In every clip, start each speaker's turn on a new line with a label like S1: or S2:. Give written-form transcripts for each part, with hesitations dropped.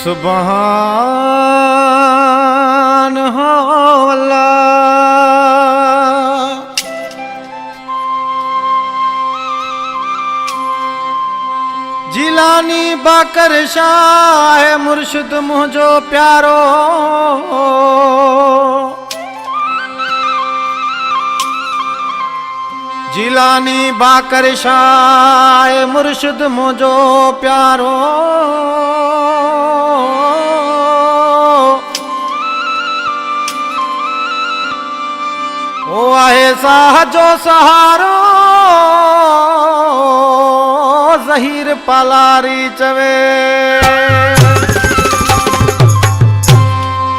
S1: सुभान अल्लाह। जिलानी बाकर शाह मुर्शिद मुझो प्यारो, जिलानी बाकर शाह मुर्शिद मुझो प्यारो। ओ आहे साहजो सहारो, ज़हीर पलारी चवे।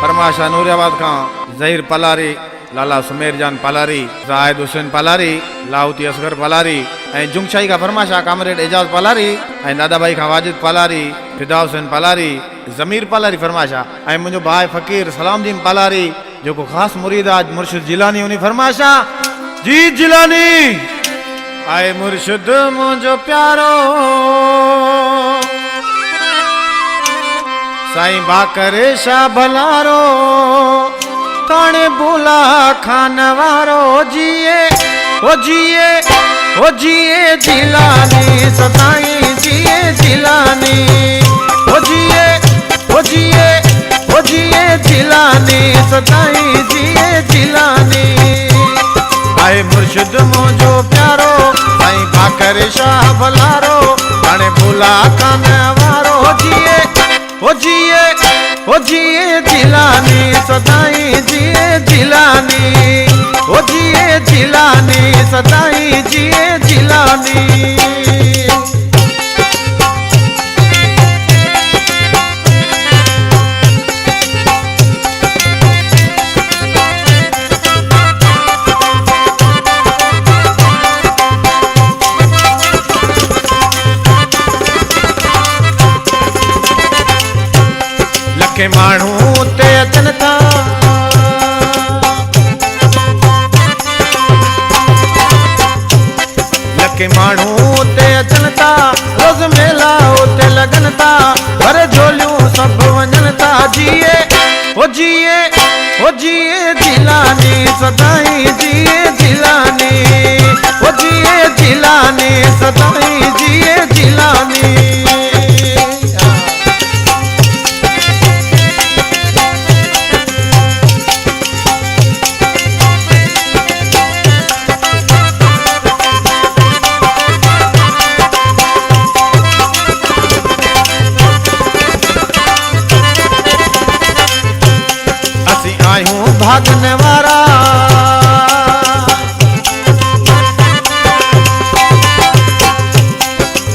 S1: फरमाशा नूरियाबाद का ज़हीर पलारी, लाला सुमेर जान पलारी, जाहिद हुसैन पलारी, लाहौती असगर पलारी, जुंगशाही का फरमाशा कामरेड एजाज पलारी, दादा भाई का वाजिद पलारी, फिदा हुसैन पलारी, जमीर पलारी फरमाशा, मुझो भाई फकीर सलामुद्दीन पलारी जो को खास मुरीद आज मुर्शिद जिलानी उन्हीं फरमाशा। जी जिलानी आए मुर्शिद मुझो प्यारो, साईं बाकर शाह भलारो, ताने बुला खानवारो। जिए ओ जिए ओ जिए जिलानी, सताई जिए जिलानी। ओ जिए ओ जिए ओ जिए जिलानी, सताई जिए जिलानी। आए मुर्शिद मुझो प्यारो, साईं बाकर शाह भलारो, ताने बुला खानवारो। जिए ओ जिए ओ जिए जिलानी, सदाई जिए जिलानी। ओ जिए जिलानी, सदाई जिए जिलानी। लखे माण्हू ते अचनि था, लखे माण्हू ते अचनि था, रोज़ मेला उते लॻनि था, भर झोलियूं सभु वञनि था। जिए ओ जिए ओ जिए जिलानी, सदाई जिए जिलानी। ओ जिए जिलानी, सदाई जिए जिलानी। भागने वाला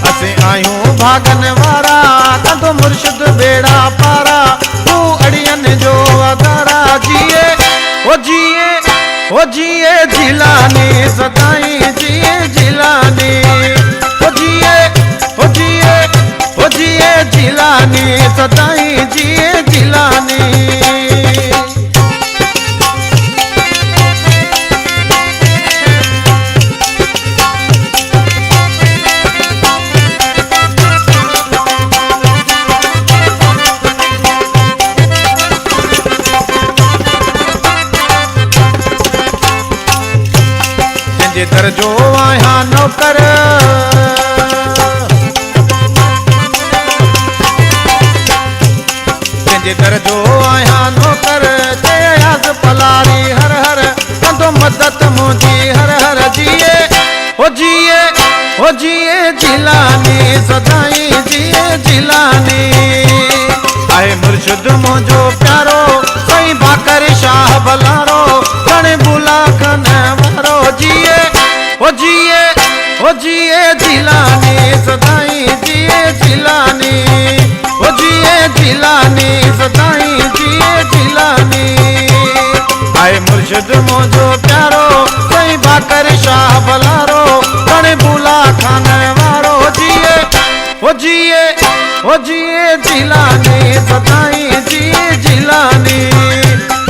S1: असी आयूं भागने वाला, कंदो मुर्शिद बेड़ा पारा, तू अड़ियन जो अदारा। जिए ओ जिए ओ जिए जिलानी, सदाई जिए जिलानी। ओ जिए ओ जिए ओ जिए जिलानी, सदाई जिए जिलानी। दर जो आया नौकर, दर जो आया नौकर, जयास पलारी हर हर, कंदो मदद मुझी हर हर। जिए ओ जिए ओ जिए जिलानी, सदाई जिए जिलानी। आए मुर्शिद मुझो प्यारो, साईं बाकर शाह भलारो, गणे बुला खानवारो। जिए ओ जिए ओ जिए जिलानी, सदाई जिए जिलानी। ओ जिए जिलानी, सदाई जिए जिलानी। आए मुर्शिद मुझो प्यारो, साईं बाकर शाह भलारो, गणे बुला खानवारो। जिए ओ जिए ओ जिए जिलानी, सदाई जिए जिलानी।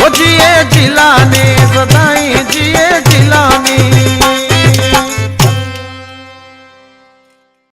S1: ओ जिए जिलानी।